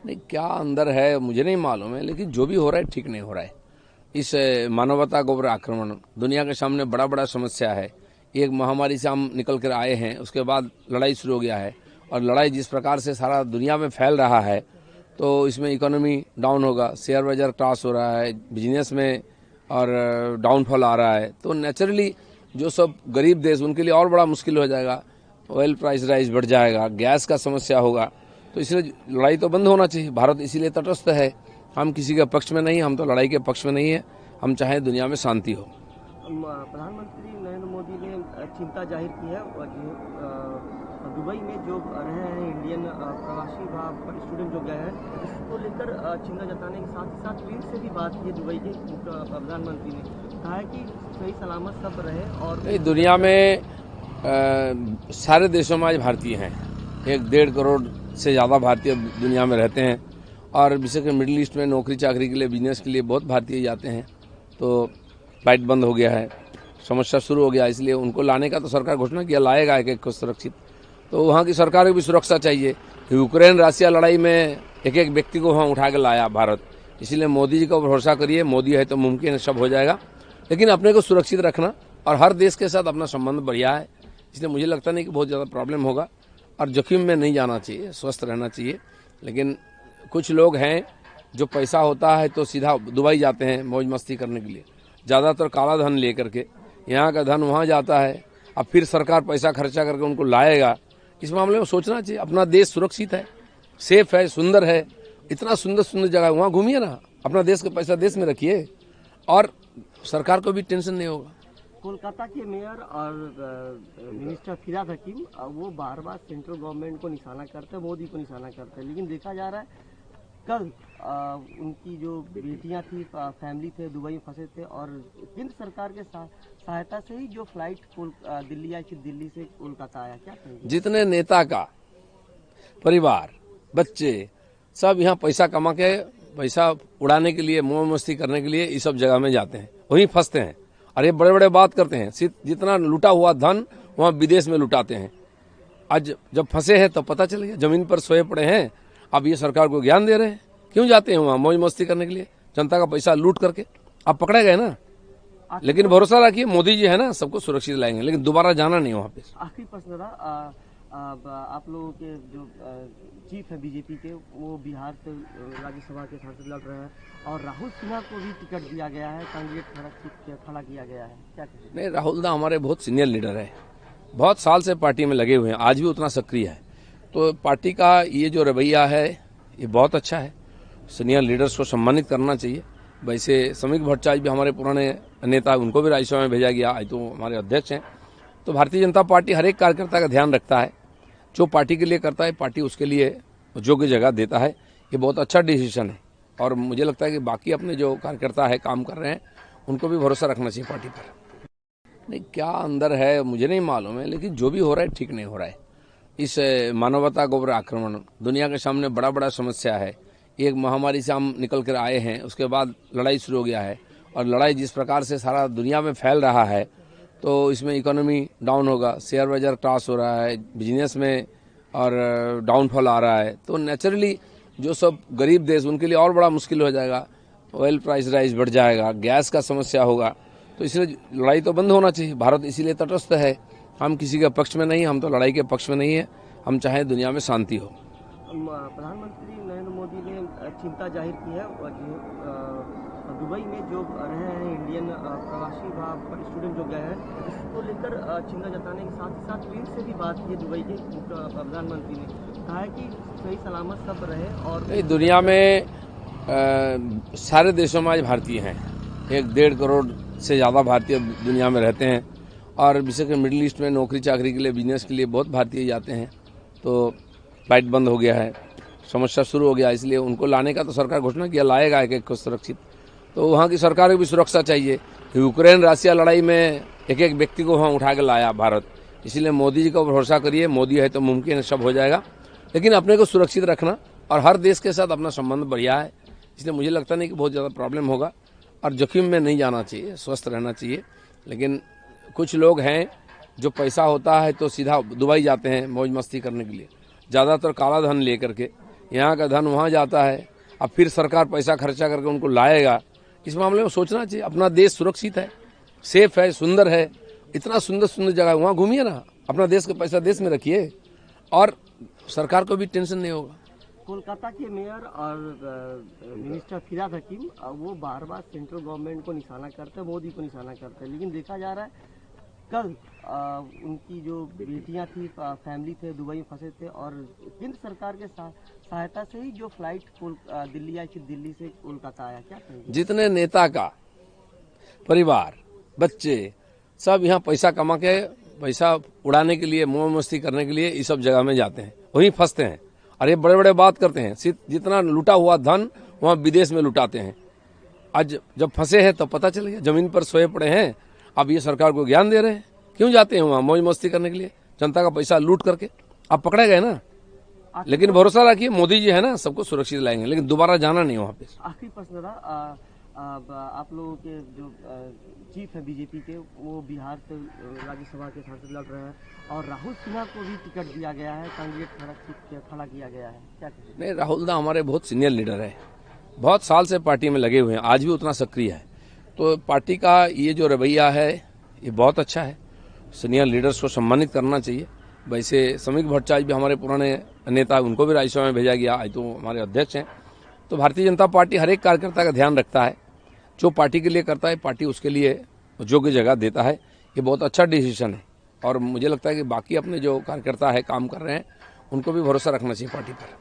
नहीं, क्या अंदर है मुझे नहीं मालूम है, लेकिन जो भी हो रहा है ठीक नहीं हो रहा है। इस मानवता के ऊपर आक्रमण दुनिया के सामने बड़ा बड़ा समस्या है। एक महामारी से हम निकल कर आए हैं, उसके बाद लड़ाई शुरू हो गया है, और लड़ाई जिस प्रकार से सारा दुनिया में फैल रहा है, तो इसमें इकोनॉमी डाउन होगा, शेयर बाजार क्रैश हो रहा है, बिजनेस में और डाउनफॉल आ रहा है, तो नेचुरली जो सब गरीब देश उनके लिए और बड़ा मुश्किल हो जाएगा। ऑयल प्राइस राइज बढ़ जाएगा, गैस का समस्या होगा, तो इसलिए लड़ाई तो बंद होना चाहिए। भारत इसीलिए तटस्थ है, हम किसी के पक्ष में नहीं, हम तो लड़ाई के पक्ष में नहीं है, हम चाहे दुनिया में शांति हो। प्रधानमंत्री नरेंद्र मोदी ने चिंता जाहिर की है दुबई में जो रहे हैं इंडियन प्रवासी स्टूडेंट जो गए हैं, इसको लेकर चिंता जताने के साथ ही साथ फिर से भी बात की दुबई के प्रधानमंत्री ने कहा है कि सही सलामत सब रहे। और दुनिया में सारे देशों में आज भारतीय हैं, 1.5 करोड़ से ज़्यादा भारतीय दुनिया में रहते हैं, और विशेषकर मिडिल ईस्ट में नौकरी चाकरी के लिए, बिजनेस के लिए बहुत भारतीय जाते हैं। तो फ्लाइट बंद हो गया है, समस्या शुरू हो गया, इसलिए उनको लाने का तो सरकार घोषणा किया, लाएगा एक एक को सुरक्षित। तो वहाँ की सरकार को भी सुरक्षा चाहिए। यूक्रेन रशिया लड़ाई में एक एक व्यक्ति को वहाँ उठा के लाया भारत, इसलिए मोदी जी को भरोसा करिए, मोदी है तो मुमकिन है सब हो जाएगा, लेकिन अपने को सुरक्षित रखना, और हर देश के साथ अपना संबंध बढ़िया है, इसलिए मुझे लगता नहीं कि बहुत ज़्यादा प्रॉब्लम होगा, और जोखिम में नहीं जाना चाहिए, स्वस्थ रहना चाहिए। लेकिन कुछ लोग हैं जो पैसा होता है तो सीधा दुबई जाते हैं मौज मस्ती करने के लिए, ज़्यादातर काला धन ले करके, यहाँ का धन वहाँ जाता है, अब फिर सरकार पैसा खर्चा करके उनको लाएगा। इस मामले में सोचना चाहिए, अपना देश सुरक्षित है, सेफ है, सुंदर है, इतना सुंदर सुंदर जगह है, वहाँ घूमिए ना, अपना देश का पैसा देश में रखिए, और सरकार को भी टेंशन नहीं होगा। कोलकाता के मेयर और मिनिस्टर फिराद हकीम वो बार बार सेंट्रल गवर्नमेंट को निशाना करते हैं, मोदी को निशाना करते हैं, लेकिन देखा जा रहा है कल उनकी जो बेटियां थी, फैमिली थे, दुबई में फंसे थे, और केंद्र सरकार के सहायता से ही जो फ्लाइट दिल्ली आई, फिर दिल्ली से कोलकाता आया। क्या कहेंगे? जितने नेता का परिवार, बच्चे सब यहाँ पैसा कमा के, पैसा उड़ाने के लिए, मौज मस्ती करने के लिए इस सब जगह में जाते हैं, वहीं फंसते हैं, और ये बड़े बड़े बात करते हैं, जितना लूटा हुआ धन वहाँ विदेश में लुटाते हैं। आज जब फंसे हैं तो पता चल गया, जमीन पर सोए पड़े हैं, अब ये सरकार को ज्ञान दे रहे हैं, क्यों जाते हैं वहाँ मौज मस्ती करने के लिए, जनता का पैसा लूट करके। अब पकड़े गए ना, लेकिन भरोसा रखिए मोदी जी है ना, सबको सुरक्षित लाएंगे, लेकिन दोबारा जाना नहीं वहाँ पे। आखिरी प्रश्न था, आप लोगों के जो चीफ है बीजेपी के, वो बिहार से राज्यसभा के सांसद लड़ रहे हैं, और राहुल सिन्हा को भी टिकट दिया गया है, कैंडिडेट खड़ा किया गया है, क्या कहेंगे? नहीं, राहुल दा हमारे बहुत सीनियर लीडर है, बहुत साल से पार्टी में लगे हुए हैं, आज भी उतना सक्रिय है, तो पार्टी का ये जो रवैया है ये बहुत अच्छा है, सीनियर लीडर्स को सम्मानित करना चाहिए। वैसे समीक भट्टाचार्य भी हमारे पुराने नेता, उनको भी राज्यसभा में भेजा गया, आज तो हमारे अध्यक्ष हैं। तो भारतीय जनता पार्टी हर एक कार्यकर्ता का ध्यान रखता है, जो पार्टी के लिए करता है पार्टी उसके लिए योग्य जगह देता है, ये बहुत अच्छा डिसीजन है, और मुझे लगता है कि बाकी अपने जो कार्यकर्ता है काम कर रहे हैं उनको भी भरोसा रखना चाहिए पार्टी पर। नहीं, क्या अंदर है मुझे नहीं मालूम है, लेकिन जो भी हो रहा है ठीक नहीं हो रहा है। इस मानवता के ऊपर आक्रमण दुनिया के सामने बड़ा बड़ा समस्या है। एक महामारी से हम निकल कर आए हैं, उसके बाद लड़ाई शुरू हो गया है, और लड़ाई जिस प्रकार से सारा दुनिया में फैल रहा है, तो इसमें इकोनॉमी डाउन होगा, शेयर बाजार क्रैश हो रहा है, बिजनेस में और डाउनफॉल आ रहा है, तो नेचुरली जो सब गरीब देश उनके लिए और बड़ा मुश्किल हो जाएगा। ऑयल प्राइस राइज बढ़ जाएगा, गैस का समस्या होगा, तो इसलिए लड़ाई तो बंद होना चाहिए। भारत इसीलिए तटस्थ है, हम किसी के पक्ष में नहीं, हम तो लड़ाई के पक्ष में नहीं है, हम चाहे दुनिया में शांति हो। प्रधानमंत्री नरेंद्र मोदी ने चिंता जाहिर की है दुबई में जो रहे हैं इंडियन प्रवासी स्टूडेंट जो गए हैं, इसको लेकर चिंता जताने के साथ ही साथ फिर से भी बात की दुबई के प्रधानमंत्री ने कहा है कि सही सलामत सब रहे। और दुनिया में सारे देशों में आज भारतीय हैं, 1.5 करोड़ से ज़्यादा भारतीय दुनिया में रहते हैं, और विशेषकर मिडिल ईस्ट में नौकरी चाकरी के लिए, बिजनेस के लिए बहुत भारतीय जाते हैं। तो फ्लाइट बंद हो गया है, समस्या शुरू हो गया, इसलिए उनको लाने का तो सरकार घोषणा किया, लाएगा एक एक को सुरक्षित। तो वहाँ की सरकार को भी सुरक्षा चाहिए। यूक्रेन रशिया लड़ाई में एक एक व्यक्ति को वहाँ उठा के लाया भारत, इसलिए मोदी जी को भरोसा करिए, मोदी है तो मुमकिन है सब हो जाएगा, लेकिन अपने को सुरक्षित रखना, और हर देश के साथ अपना संबंध बढ़िया है, इसलिए मुझे लगता नहीं कि बहुत ज़्यादा प्रॉब्लम होगा, और जोखिम में नहीं जाना चाहिए, स्वस्थ रहना चाहिए। लेकिन कुछ लोग हैं जो पैसा होता है तो सीधा दुबई जाते हैं मौज मस्ती करने के लिए, ज़्यादातर काला धन ले करके, यहाँ का धन वहाँ जाता है, अब फिर सरकार पैसा खर्चा करके उनको लाएगा। इस मामले में सोचना चाहिए। अपना देश सुरक्षित है, सेफ है, सुंदर है, इतना सुंदर सुंदर जगह है, वहाँ घूमिए ना, अपना देश का पैसा देश में रखिए और सरकार को भी टेंशन नहीं होगा। कोलकाता के मेयर और मिनिस्टर फिराद हकीम वो बार बार सेंट्रल गवर्नमेंट को निशाना करते हैं, मोदी को निशाना करते हैं, लेकिन देखा जा रहा है कल उनकी जो बेटियां थी, फैमिली थे, दुबई में फंसे थे और केंद्र सरकार के सहायता से ही जो फ्लाइट दिल्ली आई थी, दिल्ली से कोलकाता आया। क्या कहेंगे? जितने नेता का परिवार, बच्चे सब यहाँ पैसा कमा के, पैसा उड़ाने के लिए, मौज मस्ती करने के लिए इस सब जगह में जाते हैं, वहीं फंसते हैं और ये बड़े बड़े बात करते हैं। जितना लूटा हुआ धन वहाँ विदेश में लुटाते हैं। आज जब फंसे हैं तो पता चल गया, जमीन पर सोए पड़े हैं। अब ये सरकार को ज्ञान दे रहे हैं, क्यों जाते हैं वहाँ मौज मस्ती करने के लिए, जनता का पैसा लूट करके। अब पकड़े गए ना, लेकिन भरोसा रखिए मोदी जी है ना, सबको सुरक्षित लाएंगे, लेकिन दोबारा जाना नहीं वहाँ पे। आखिरी प्रश्न था, आप लोगों के जो चीफ है बीजेपी के, वो बिहार से राज्यसभा के सांसद लड़ रहे हैं और राहुल सिन्हा को भी टिकट दिया गया है, कैंडिडेट खड़ा किया गया है। क्या कहेंगे? नहीं, राहुल दा हमारे बहुत सीनियर लीडर है, बहुत साल से पार्टी में लगे हुए हैं, आज भी उतना सक्रिय है। तो पार्टी का ये जो रवैया है ये बहुत अच्छा है, सीनियर लीडर्स को सम्मानित करना चाहिए। वैसे समीक भट्टाचार्य भी हमारे पुराने नेता, उनको भी राज्यसभा में भेजा गया, आज तो हमारे अध्यक्ष हैं। तो भारतीय जनता पार्टी हर एक कार्यकर्ता का ध्यान रखता है, जो पार्टी के लिए करता है पार्टी उसके लिए योग्य जगह देता है। ये बहुत अच्छा डिसीजन है और मुझे लगता है कि बाकी अपने जो कार्यकर्ता है, काम कर रहे हैं, उनको भी भरोसा रखना चाहिए पार्टी पर।